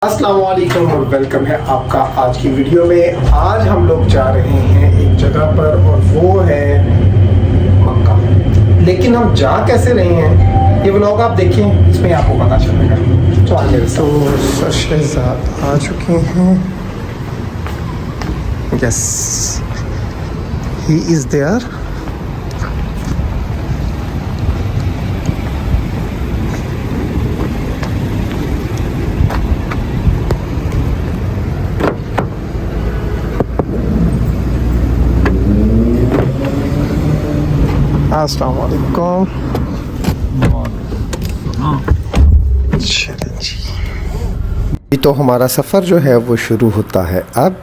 अस्सलाम वालेकुम और वेलकम है आपका आज की वीडियो में। आज हम लोग जा रहे हैं एक जगह पर और वो है मक्का। लेकिन हम जा कैसे रहे हैं ये व्लॉग आप देखें, इसमें आपको पता चलेगा। तो आगे तो सर शहजाद आ चुके हैं। Yes, he is there. अस्सलाम वालेकुम। चलें जी, तो हमारा सफ़र जो है वो शुरू होता है। अब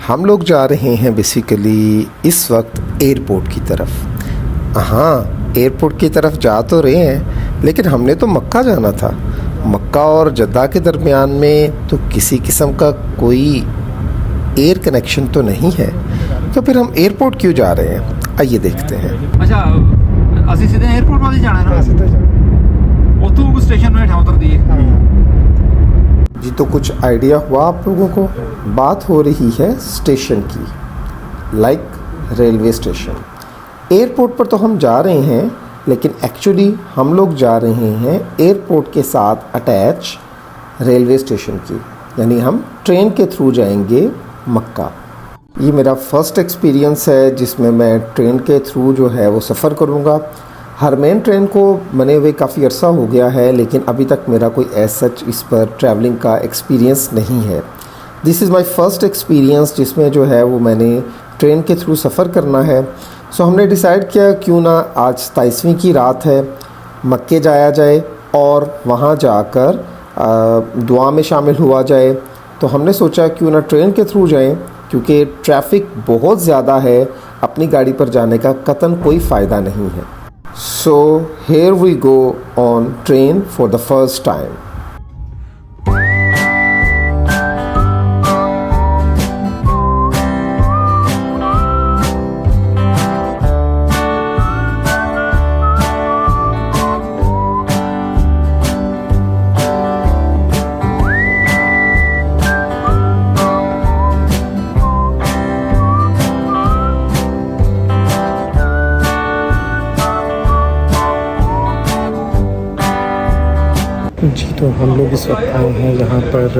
हम लोग जा रहे हैं बेसिकली इस वक्त एयरपोर्ट की तरफ। हाँ, एयरपोर्ट की तरफ जा तो रहे हैं, लेकिन हमने तो मक्का जाना था। मक्का और जद्दा के दरमियान में तो किसी किस्म का कोई एयर कनेक्शन तो नहीं है, तो फिर हम एयरपोर्ट क्यों जा रहे हैं, आइए देखते हैं। अच्छा, ਅਸੀਂ ਸਿੱਧੇ 에어ਪੋਰਟ ਵੱਲ ਜਾਣਾ ਹੈ ਨਾ, ਉੱਥੋਂ ਕੋਈ ਸਟੇਸ਼ਨ ਨੂੰ ਹੇਠਾਂ ਉਤਰਦੀ ਹੈ जी। तो कुछ आइडिया हुआ आप लोगों को? बात हो रही है स्टेशन की, लाइक रेलवे स्टेशन। एयरपोर्ट पर तो हम जा रहे हैं, लेकिन एक्चुअली हम लोग जा रहे हैं एयरपोर्ट के साथ अटैच रेलवे स्टेशन की, यानी हम ट्रेन के थ्रू जाएंगे मक्का। ये मेरा फ़र्स्ट एक्सपीरियंस है जिसमें मैं ट्रेन के थ्रू जो है वो सफ़र करूँगा। हरमैन ट्रेन को बने हुए काफ़ी अरसा हो गया है, लेकिन अभी तक मेरा कोई एज सच इस पर ट्रैवलिंग का एक्सपीरियंस नहीं है। This is my first experience जिसमें जो है वो मैंने ट्रेन के थ्रू सफ़र करना है। सो हमने डिसाइड किया क्यों ना आज 27वीं की रात है, मक्के जाया जाए और वहाँ जाकर दुआ में शामिल हुआ जाए। तो हमने सोचा क्यों ना ट्रेन के थ्रू जाएं, क्योंकि ट्रैफिक बहुत ज़्यादा है, अपनी गाड़ी पर जाने का कतन कोई फ़ायदा नहीं है। So here we go on train for the first time. जी, तो हम लोग इस वक्त आए हैं यहाँ पर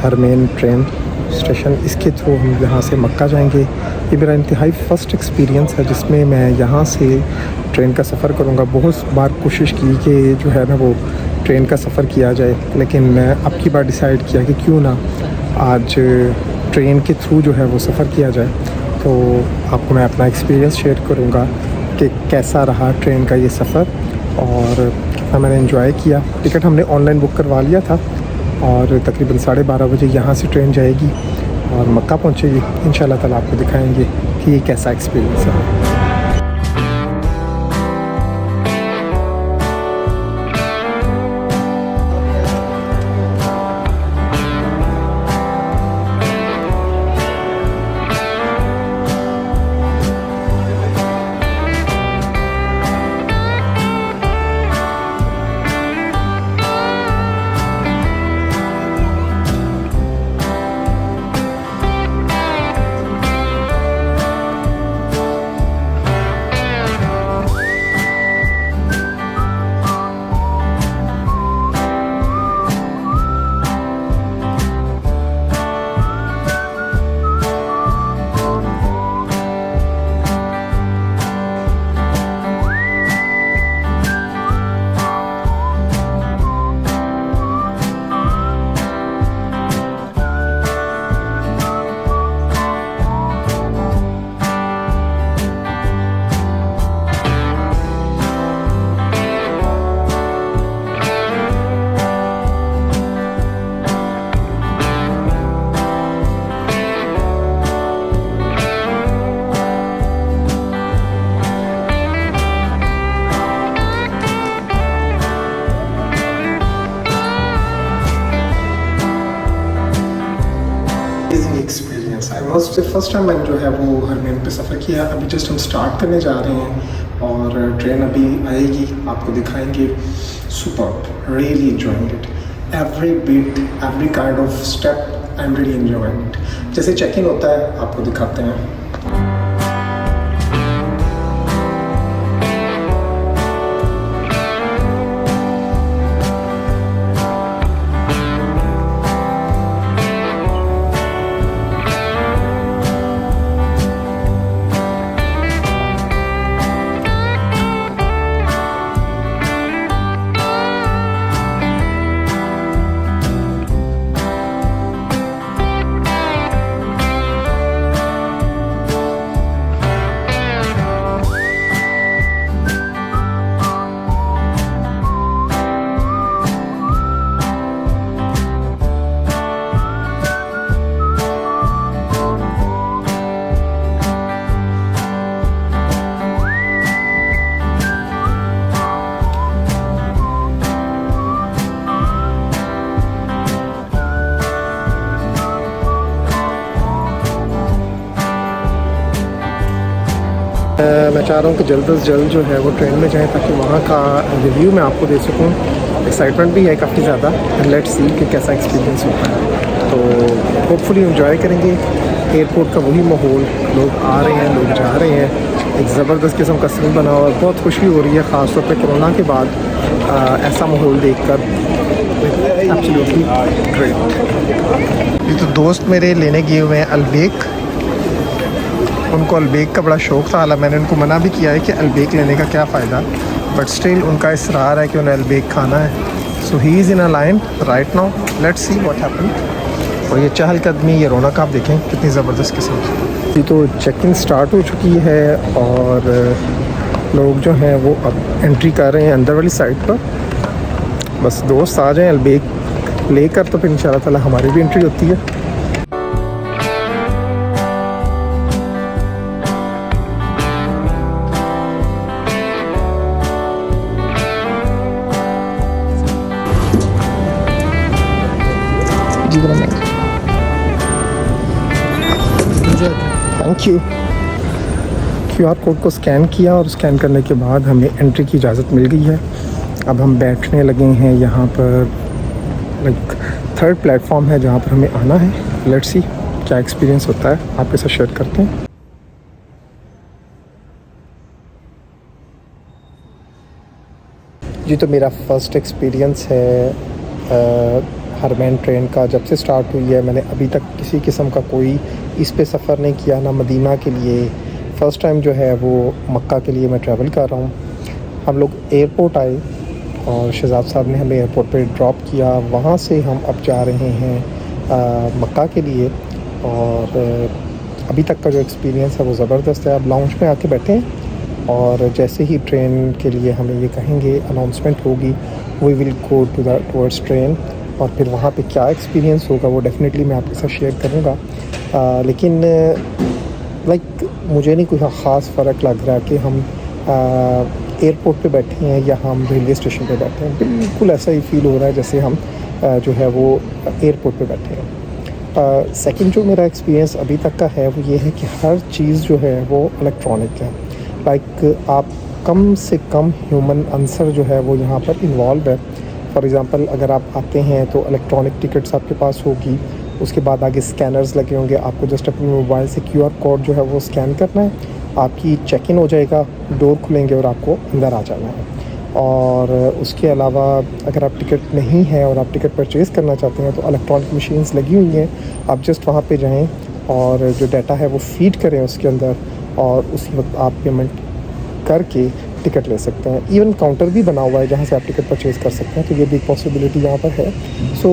हरमैन ट्रेन स्टेशन। इसके थ्रू हम यहाँ से मक्का जाएंगे। ये मेरा इंतहाई फ़र्स्ट एक्सपीरियंस है जिसमें मैं यहाँ से ट्रेन का सफ़र करूँगा। बहुत बार कोशिश की कि जो है ना वो ट्रेन का सफ़र किया जाए, लेकिन अब की बार डिसाइड किया कि क्यों ना आज ट्रेन के थ्रू जो है वो सफ़र किया जाए। तो आपको मैं अपना एक्सपीरियंस शेयर करूँगा कि कैसा रहा ट्रेन का ये सफ़र और कितना मैंने एंजॉय किया। टिकट हमने ऑनलाइन बुक करवा लिया था और तकरीबन 12:30 बजे यहाँ से ट्रेन जाएगी और मक्का पहुँचेगी। इंशाल्लाह ताला आपको दिखाएंगे कि ये कैसा एक्सपीरियंस है। फर्स्ट टाइम मैंने जो है वो हरमैन पे सफ़र किया। अभी जस्ट हम स्टार्ट करने जा रहे हैं और ट्रेन अभी आएगी, आपको दिखाएंगे। Super, really enjoying it. every beat, every kind of step, I'm really enjoying it. जैसे चेक इन होता है आपको दिखाते हैं. मैं चाह रहा हूँ कि जल्द से जल्द जो है वो ट्रेन में जाएं ताकि वहाँ का रिव्यू मैं आपको दे सकूँ. एक्साइटमेंट भी है काफ़ी ज़्यादा. लेट्स सी कि कैसा एक्सपीरियंस होता है. तो होपफुली एंजॉय करेंगे. एयरपोर्ट का वही माहौल, लोग आ रहे हैं, लोग जा रहे हैं. एक ज़बरदस्त किस्म का सीन बना हुआ है. बहुत खुशी हो रही है ख़ासतौर पर कोरोना के बाद ऐसा माहौल देख कर. Absolutely great. ये तो दोस्त मेरे लेने गए हुए हैं अल्बेक. उनको अल्बेक का बड़ा शौक़ था. हालांकि मैंने उनको मना भी किया है कि अल्बेक लेने का क्या फ़ायदा, बट स्टिल उनका इसरार है कि उन्हें अल्बेक खाना है. So he is in a line right now. Let's see what happen. और ये चहलकदमी, ये रौनक आप देखें कितनी ज़बरदस्त किस्म की. तो चेक इन स्टार्ट हो चुकी है और लोग जो हैं वो अब एंट्री कर रहे हैं अंदर वाली साइड पर. बस दोस्त आ जाएँ अल्बेक लेकर तो फिर इंशाल्लाह ताला हमारी भी एंट्री होती है. Thank you. QR कोड को स्कैन किया और स्कैन करने के बाद हमें एंट्री की इजाज़त मिल गई है. अब हम बैठने लगे हैं यहाँ पर. लाइक थर्ड प्लेटफॉर्म है जहाँ पर हमें आना है. लेट्स सी क्या एक्सपीरियंस होता है, आपके साथ शेयर करते हैं. जी तो मेरा फ़र्स्ट एक्सपीरियंस है हरमैन ट्रेन का. जब से स्टार्ट हुई है मैंने अभी तक किसी किस्म का कोई इस पे सफ़र नहीं किया, ना मदीना के लिए. फ़र्स्ट टाइम जो है वो मक्का के लिए मैं ट्रैवल कर रहा हूँ. हम लोग एयरपोर्ट आए और शहजाद साहब ने हमें एयरपोर्ट पे ड्रॉप किया. वहाँ से हम अब जा रहे हैं मक्का के लिए. और अभी तक का जो एक्सपीरियंस है वो ज़बरदस्त है. अब लाउंज में आके बैठे हैं और जैसे ही ट्रेन के लिए हमें ये कहेंगे, अनाउंसमेंट होगी, we will go towards train. और फिर वहाँ पे क्या एक्सपीरियंस होगा वो डेफिनेटली मैं आपके साथ शेयर करूँगा. लेकिन लाइक मुझे नहीं कोई ख़ास फ़र्क लग रहा कि हम एयरपोर्ट पे बैठे हैं या हम रेलवे स्टेशन पे बैठे हैं. बिल्कुल ऐसा ही फ़ील हो रहा है जैसे हम जो है वो एयरपोर्ट पे बैठे हैं. सेकंड जो मेरा एक्सपीरियंस अभी तक का है वो ये है कि हर चीज़ जो है वो इलेक्ट्रॉनिक है. लाइक आप कम से कम ह्यूमन आंसर जो है वो यहाँ पर इन्वॉल्व है. फॉर एग्ज़ाम्पल अगर आप आते हैं तो इलेक्ट्रॉनिक टिकट्स आपके पास होगी. उसके बाद आगे स्कैनर्स लगे होंगे. आपको जस्ट अपने मोबाइल से QR कोड जो है वो स्कैन करना है. आपकी चेक इन हो जाएगा, डोर खुलेंगे और आपको अंदर आ जाना है. और उसके अलावा अगर आप टिकट नहीं है और आप टिकट परचेज़ करना चाहते हैं तो इलेक्ट्रॉनिक मशीन्स लगी हुई हैं. आप जस्ट वहाँ पे जाएं और जो डाटा है वो फीड करें उसके अंदर और उसी वक्त आप पेमेंट करके टिकट ले सकते हैं. इवन काउंटर भी बना हुआ है जहाँ से आप टिकट परचेज़ कर सकते हैं. तो ये भी पॉसिबिलिटी यहाँ पर है. सो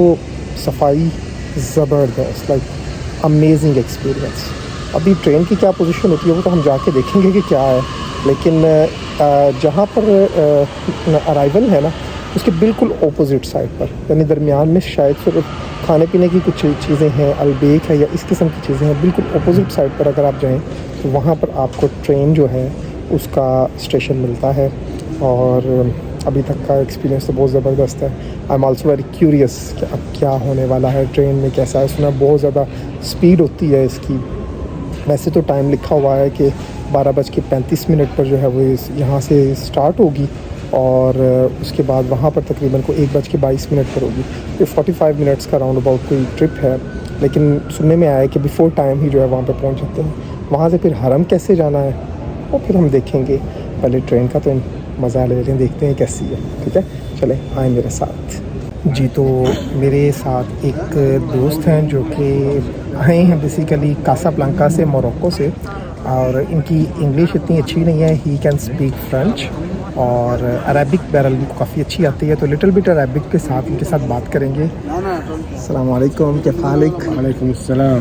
सफाई ज़बरदस्त, लाइक अमेजिंग एक्सपीरियंस. अभी ट्रेन की क्या पोजीशन होती है वो तो हम जाके देखेंगे कि क्या है. लेकिन जहाँ पर अराइवल है ना उसके बिल्कुल ऑपोजिट साइड पर, यानी दरमियान में शायद सिर्फ खाने पीने की कुछ चीज़ें हैं, अल्बेक है या इस किस्म की चीज़ें हैं. बिल्कुल ऑपोजिट साइड पर अगर आप जाएँ तो वहाँ पर आपको ट्रेन जो है उसका स्टेशन मिलता है. और अभी तक का एक्सपीरियंस तो बहुत ज़बरदस्त है. I am also very curious कि अब क्या होने वाला है, ट्रेन में कैसा है. सुना बहुत ज़्यादा स्पीड होती है इसकी. वैसे तो टाइम लिखा हुआ है कि 12:35 पर जो है वो यहाँ से स्टार्ट होगी और उसके बाद वहाँ पर तकरीबन को 1:22 पर होगी। ये 45 मिनट्स का राउंड अबाउट कोई ट्रिप है, लेकिन सुनने में आया कि बिफ़ोर टाइम ही जो है वहाँ पे पहुँच जाते हैं। वहाँ से फिर हरम कैसे जाना है वो फिर हम देखेंगे। पहले ट्रेन का तो मज़ा ले लेते हैं, देखते हैं कैसी है। ठीक है, चले आए मेरे साथ। जी, तो मेरे साथ एक दोस्त हैं जो कि आए हैं बेसिकली कासाब्लांका से, मोरक्को से, और इनकी इंग्लिश इतनी अच्छी नहीं है। ही कैन स्पीक फ्रेंच और अरबिक बहरहाल को काफ़ी अच्छी आती है, तो लिटिल बिट अरबिक के साथ इनके साथ बात करेंगे। अस्सलाम वालेकुम, कैफ हालक? वालेकुम अस्सलाम।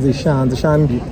Zeeshan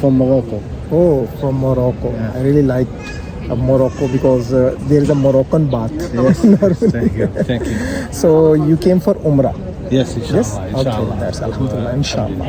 from Morocco. Oh, from Morocco. Yeah. I really like Morocco because there is a Moroccan bath. Yes. Thank you. Thank you. So you came for Umrah? Yes, Yes? inshallah. Okay, Inshallah. that's Alhamdulillah, Inshallah.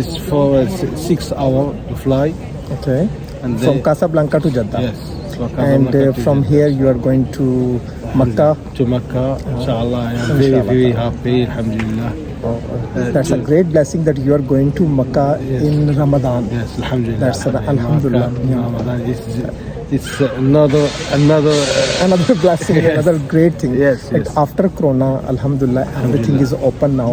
is for 6 hour fly. Okay. And From Casablanca to Jeddah. Yes. from And Casablanca to from Jeddah. here you are going to Makkah. To Makkah. Inshallah. I am Inshallah. very happy. Alhamdulillah. That's a great blessing that you are going to Makkah in Ramadan. Yes. Alhamdulillah. That's Alhamdulillah. Yeah. Ramadan it's another Another blessing, Yes. another great thing. Yes, yes. After Corona, Alhamdulillah, everything is open now.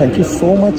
Thank you so much.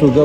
to go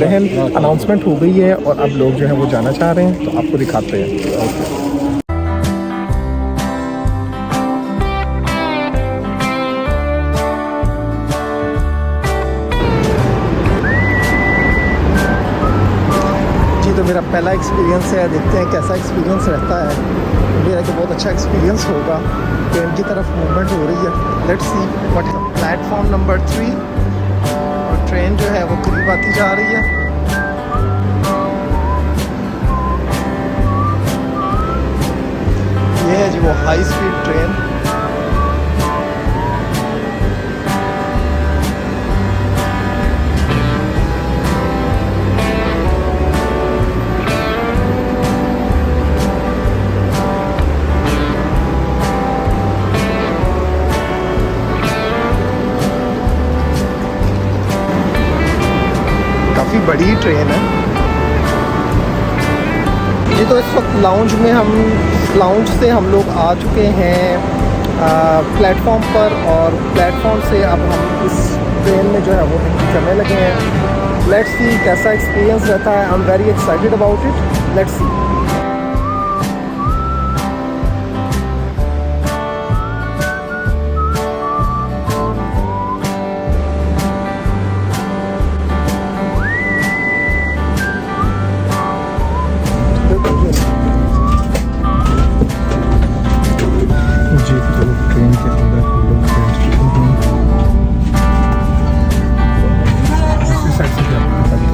बहन announcement हो गई है और अब लोग जो है वो जाना चाह रहे हैं, तो आपको दिखाते हैं। जी, तो मेरा पहला एक्सपीरियंस है, देखते हैं कैसा एक्सपीरियंस रहता है। मेरा कि बहुत अच्छा एक्सपीरियंस होगा। ट्रेन की तरफ मूवमेंट हो रही है, लेट्स सी व्हाट है। प्लेटफॉर्म नंबर 3 और ट्रेन जो है वो करीब आती जा रही है। ये है जी वो हाई स्पीड ट्रेन। काफ़ी बड़ी ट्रेन है जी। तो इस वक्त लाउंज से हम लोग आ चुके हैं प्लेटफॉर्म पर, और प्लेटफॉर्म से अब हम इस ट्रेन में जो है वो एंट्री करने लगे हैं। लेट्स सी कैसा एक्सपीरियंस रहता है। I am very excited about it. Let's see. जी, तो ट्रेन के अंदर हम लोग बैठ चुके हैं। इसी साइड से जाते हैं।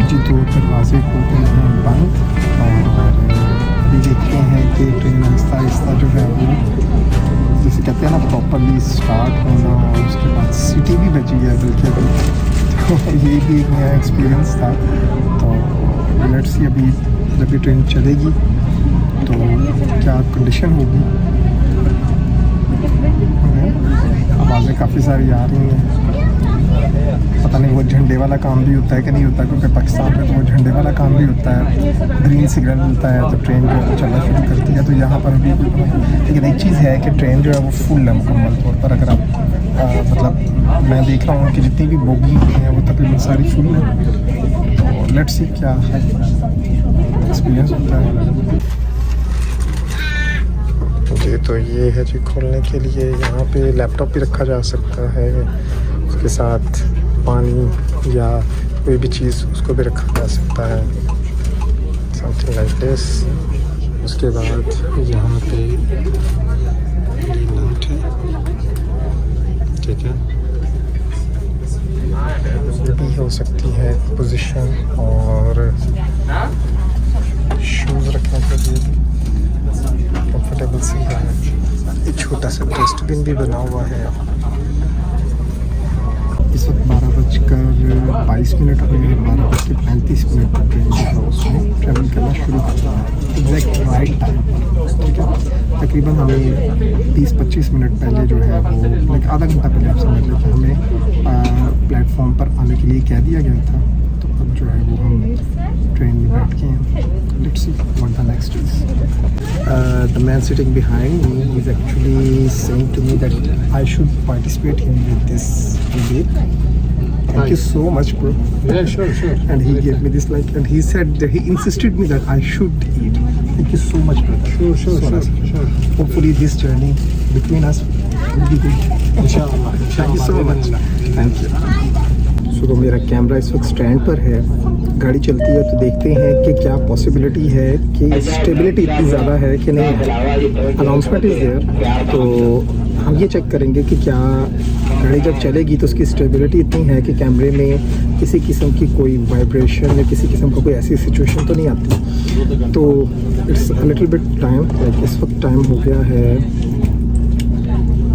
जी, तो दरवाजे खोलते हैं बंद, और अभी देखते हैं कि ट्रेन आहिस्ता आहिस्ता जो है वो, जैसे कहते हैं ना, प्रॉपरली स्टार्ट होना, और उसके बाद सिटी भी बची है बल्कि अभी। तो ये भी एक नया एक्सपीरियंस था। तो लेट्स सी अभी जब भी ट्रेन चलेगी तो क्या कंडीशन होगी। आवाज़ें काफ़ी सारी आ रही हैं, पता नहीं वो झंडे वाला काम भी होता है कि नहीं होता, क्योंकि पाकिस्तान में तो वो झंडे वाला काम भी होता है। ग्रीन सिग्नल मिलता है तो ट्रेन जो है वो चलना शुरू करती है। तो यहाँ पर अभी लेकिन एक चीज़ है कि ट्रेन जो है वो फुल है मुकम्मल तौर पर। अगर आप मतलब मैं देख रहा हूँ कि जितनी भी बोगी हैं वो तकरीबन सारी फुल है। तो लेट्स सी क्या एक्सपीरियंस होता है। जी, तो ये है जी खोलने के लिए, यहाँ पे लैपटॉप भी रखा जा सकता है, उसके साथ पानी या कोई भी चीज़ उसको भी रखा जा सकता है, समथिंग लाइक दिस। उसके बाद यहाँ पे ठीक है। ये भी हो सकती है पोजीशन, और शूज़ रखने के लिए कंफर्टेबल सी है। एक छोटा सा डस्टबिन भी बना हुआ है। इस वक्त 12:22 हुए हैं। 12:35 पर ट्रेन जो है उसमें ट्रैवल करना शुरू करना है। एग्जैक्ट राइट टाइम, ठीक है। तकरीबन हमें 20-25 मिनट पहले जो है वो, लाइक आधा घंटा पहले आप समझ लें कि हमें प्लेटफॉर्म पर आने के लिए कह दिया गया था। तो अब जो है वो हम ट्रेन में बैठ के हैं। Let's see what the next is. The man sitting behind me is actually saying to me that I should participate in this debate. Thank you so much, bro. Yeah, sure. And he gave me this and he said that he insisted me that I should eat. Thank you so much, brother. Sure. Hopefully this journey between us will be good. Inshallah. Thank you so much. Thank you. तो मेरा camera इस वक्त stand पर है। गाड़ी चलती है तो देखते हैं कि क्या पॉसिबिलिटी है कि स्टेबिलिटी इतनी ज़्यादा है कि नहीं है। अनाउंसमेंट इज़ देयर, तो हम ये चेक करेंगे कि क्या गाड़ी जब चलेगी तो उसकी स्टेबिलिटी इतनी है कि कैमरे में किसी किस्म की कोई वाइब्रेशन या किसी किस्म का कोई ऐसी सिचुएशन तो नहीं आती। तो it's a little bit time, like इस वक्त टाइम हो गया है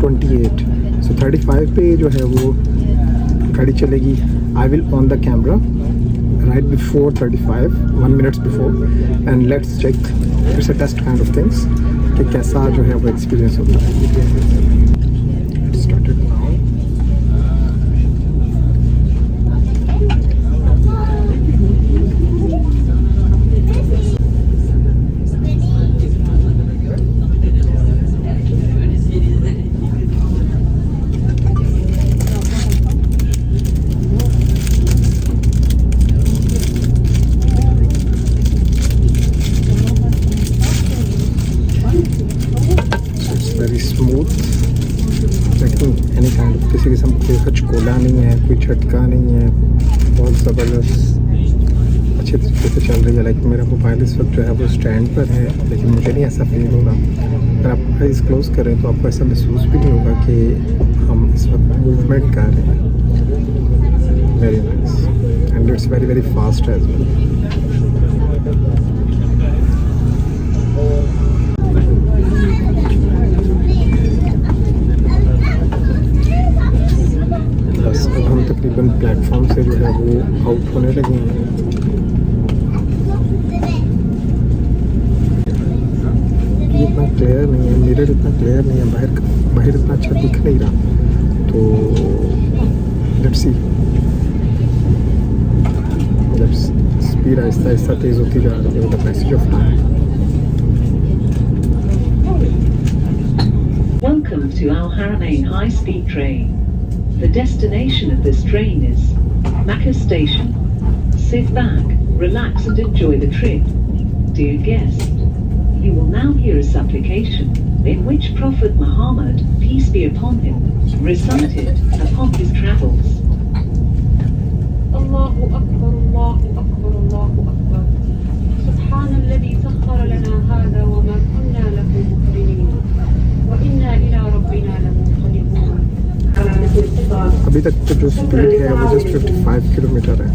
28, सो 35 पे जो है वो गाड़ी चलेगी। I will on the camera right before 35, 1 minute before, and let's check, it's a test kind of things, कि कैसा जो है वो एक्सपीरियंस होता है। It started now. Very smooth, लेकिन एनी काइंड ऑफ किसी किस्म कोई खचकोला नहीं है, कोई झटका नहीं है, बहुत ज़बरदस्त अच्छे तरीके से चल रही है। लाइक मेरा मोबाइल इस वक्त जो है वो स्टैंड पर है, लेकिन मुझे नहीं ऐसा फील होगा। अगर आप आइज़ क्लोज करें तो आपको ऐसा महसूस भी नहीं होगा कि हम इस वक्त मूवमेंट कर रहे हैं। Very nice and it's very very fast as well. बस अब हम तकरीबन प्लेटफॉर्म से जो है वो आउट होने लगे हैं। ये इतना क्लियर नहीं है, मिरर इतना क्लियर नहीं है, बाहर इतना अच्छा दिख नहीं रहा। तो लेट्स सी, जब स्पीड आहिस्ता आहिस्ता तेज़ होती जा रही है, the passage of time. Welcome to Al Haramain High Speed Train. The destination of this train is Makkah Station. Sit back, relax and enjoy the trip. Dear guest, you will now hear a supplication in which Prophet Muhammad, peace be upon him, recited upon his travels. Allahu Akbar, Allahu Akbar, Allahu Akbar. Subhana alladhi sakhkhara lana hadha wa ma kunna lahu muqrinin. Wa inna ila rabbina lamunqalibun. अभी तक तो जो speed है वो just 55 kilometre है।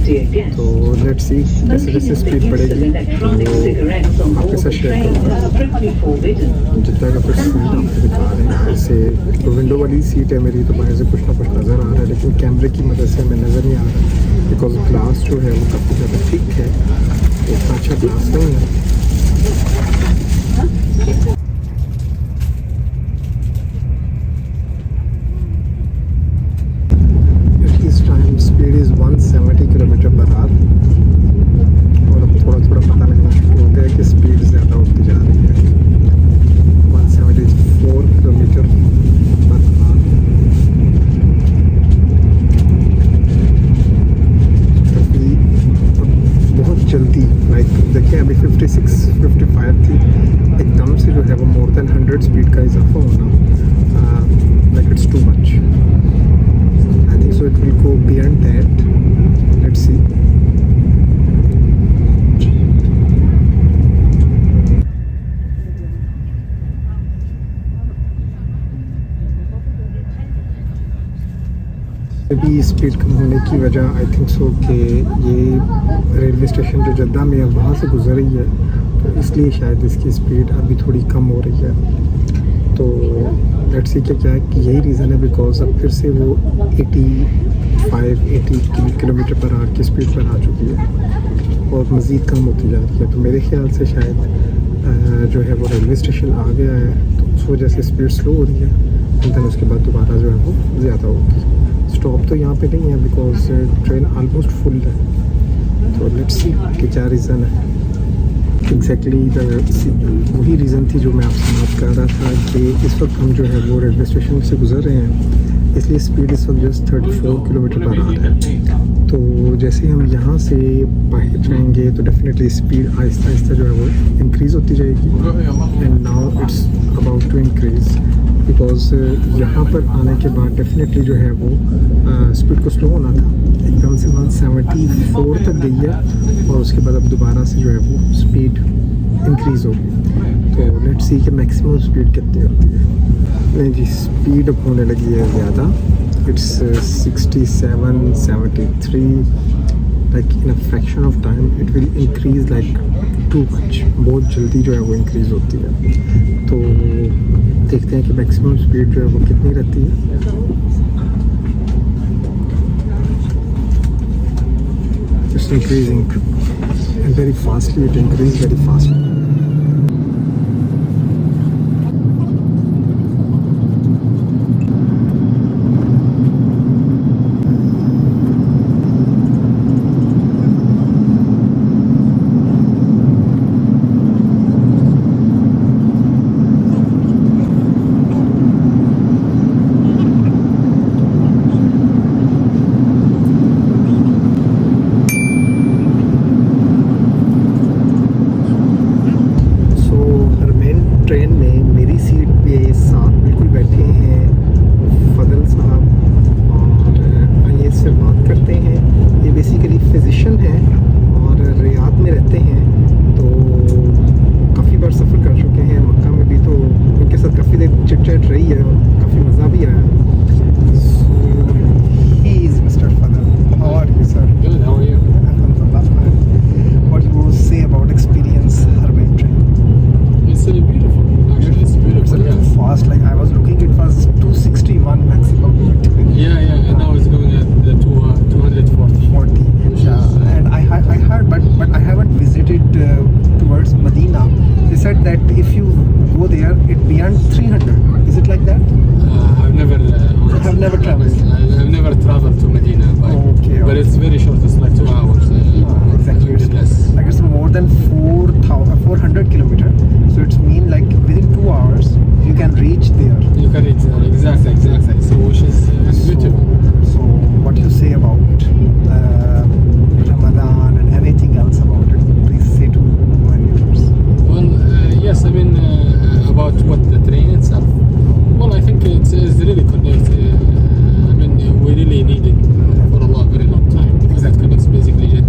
Dear guest, तो let's see जैसे smoking जैसे and the speed use of बढ़ेगी electronic वो cigarettes on आपके board साथ the शेयर train करूँगा। is strictly forbidden. जितना का फिर सीट आप दिखा रहे हैं, जैसे तो विंडो वाली सीट है मेरी, तो बाहर से कुछ ना कुछ नज़र आ रहा है, लेकिन कैमरे की मदद से हमें नज़र नहीं आ रहा, बिकॉज ग्लास जो है वो काफ़ी ज़्यादा थिक है, इतना अच्छा ग्लास नहीं है। This time speed is 170 kilometre per hour, और अब थोड़ा थोड़ा पता लगना शुरू हो गया कि स्पीड ज़्यादा होती जा रही है। 174 किलोमीटर पर आवर। अभी बहुत जल्दी, लाइक देखिए अभी 56-55 थी, एकदम से जो है वो मोर देन 100 स्पीड का इजाफा होना, like it's too much. So it will go beyond that. Let's see. भी स्पीड कम होने की वजह आई थिंक सो कि ये रेलवे स्टेशन जो जद्दा में है वहाँ से गुजर रही है, तो इसलिए शायद इसकी स्पीड अभी थोड़ी कम हो रही है। तो लेट्स सी क्या है कि यही रीज़न है, बिकॉज अब फिर से वो 80 किलोमीटर पर आवर की स्पीड पर आ चुकी है और मज़ीद कम होती जा रही है। तो मेरे ख्याल से शायद जो है वो रेलवे स्टेशन आ गया है, तो उस वजह से स्पीड स्लो हो रही है, एंड देन उसके बाद दोबारा जो है वो ज़्यादा होगी। स्टॉप तो यहाँ पे नहीं है बिकॉज ट्रेन आलमोस्ट फुल है। तो लेट्स सी कि क्या रीज़न है एग्जैक्टली। वही रीज़न थी जो मैं आपसे बात कर रहा था कि इस वक्त हम जो है वो रेलवे स्टेशन से गुजर रहे हैं, इसलिए स्पीड इस वक्त जस्ट 34 किलोमीटर पर आ रहा है। तो जैसे हम यहाँ से बाहर जाएंगे तो डेफिनेटली स्पीड आहिस्ता आहिस्ता जो है वो इंक्रीज़ होती जाएगी, and now it's about to increase because यहाँ पर आने के बाद डेफिनेटली जो है वो स्पीड को स्लो होना था, एकदम से 174 तक गई है और उसके बाद अब दोबारा से जो है वो स्पीड इंक्रीज़ होगी। तो लेट्स सी कि मैक्सिमम स्पीड कितनी होती है। नहीं जी, स्पीड अब होने लगी है ज़्यादा, it's 67, 73, like in a fraction of time it will increase like too much, बहुत जल्दी जो है वो इंक्रीज़ होती है। तो देखते हैं कि मैक्सिमम स्पीड जो है वो कितनी रहती है। It's increasing and very fastly, it increased very fast. Train में मेरी सीट पे साथ बिल्कुल बैठे हैं फजल साहब, और आइए इससे बात करते हैं। ये बेसिकली फिजिशियन हैं और रियाद में रहते हैं, तो काफ़ी बार सफ़र कर चुके हैं मक्का में भी, तो उनके साथ काफ़ी देर चिट चैट रही है और काफ़ी मज़ा भी आया। He is mister Fazal, how are you sir? Good, how are you? अल्हम्दुलिल्लाह। What you will say about experience Haramain train? It's beautiful. Actually, it's beautiful. Yeah. Fast, like I was looking, it was 261 maximum. Yeah. And now it's going at the 240. 40. Yeah. And I heard, but I haven't visited towards Medina. They said that if you go there, it beyond 300. Is it like that? I've never. I've never traveled. I've never traveled to Medina, but it's very short. It's like 2 hours. Exactly. It's less. like it's more than 400 kilometers. So it's mean like within 2 hours you can reach there. You can reach exactly. So which is beautiful. So what you say about Ramadan and anything else about it? Please say to my viewers. Well, yes. I mean, about what the train itself. Well, I think it's really connected. I mean, we really need it for a very long time because it connects basically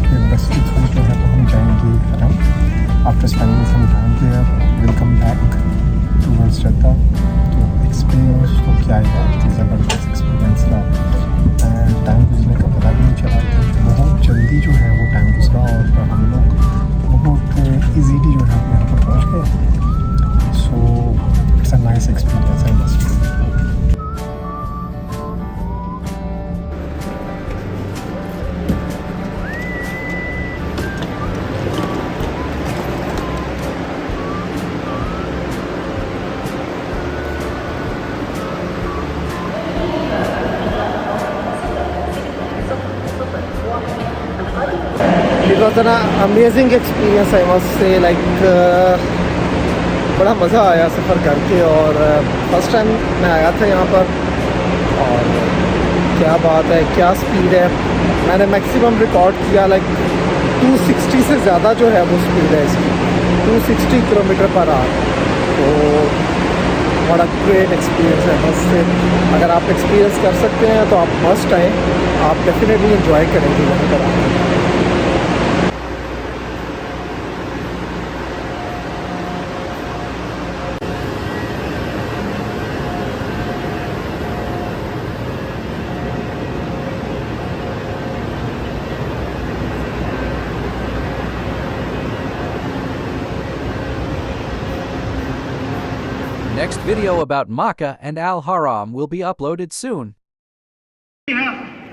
उसके बस के through जो है तो हम जाएंगे Haram. After spending some time there will come back towards Jeddah. तो experience तो क्या है, ज़बरदस्त एक्सपीरियंस रहा. टाइम गुजरने का पता भी नहीं चला कि बहुत जल्दी जो है वो टाइम गुजरा और हम लोग बहुत इजीली जो है यहाँ पर पहुँच गए. So it's a nice experience I must say. It was an amazing experience, I must say. बड़ा मज़ा आया सफ़र करके. और फर्स्ट टाइम मैं आया था यहाँ पर, और क्या बात है, क्या स्पीड है. मैंने मैक्सिमम रिकॉर्ड किया 260 से ज़्यादा जो है वो स्पीड है इसकी, 260 किलोमीटर पर आवर. तो बड़ा ग्रेट एक्सपीरियंस है बस से. अगर आप एक्सपीरियंस कर सकते हैं तो आप मस्ट आएँ, आप डेफिनेटली एंजॉय करेंगे यहाँ पर आकर. Next video about Makkah and Al Haram will be uploaded soon.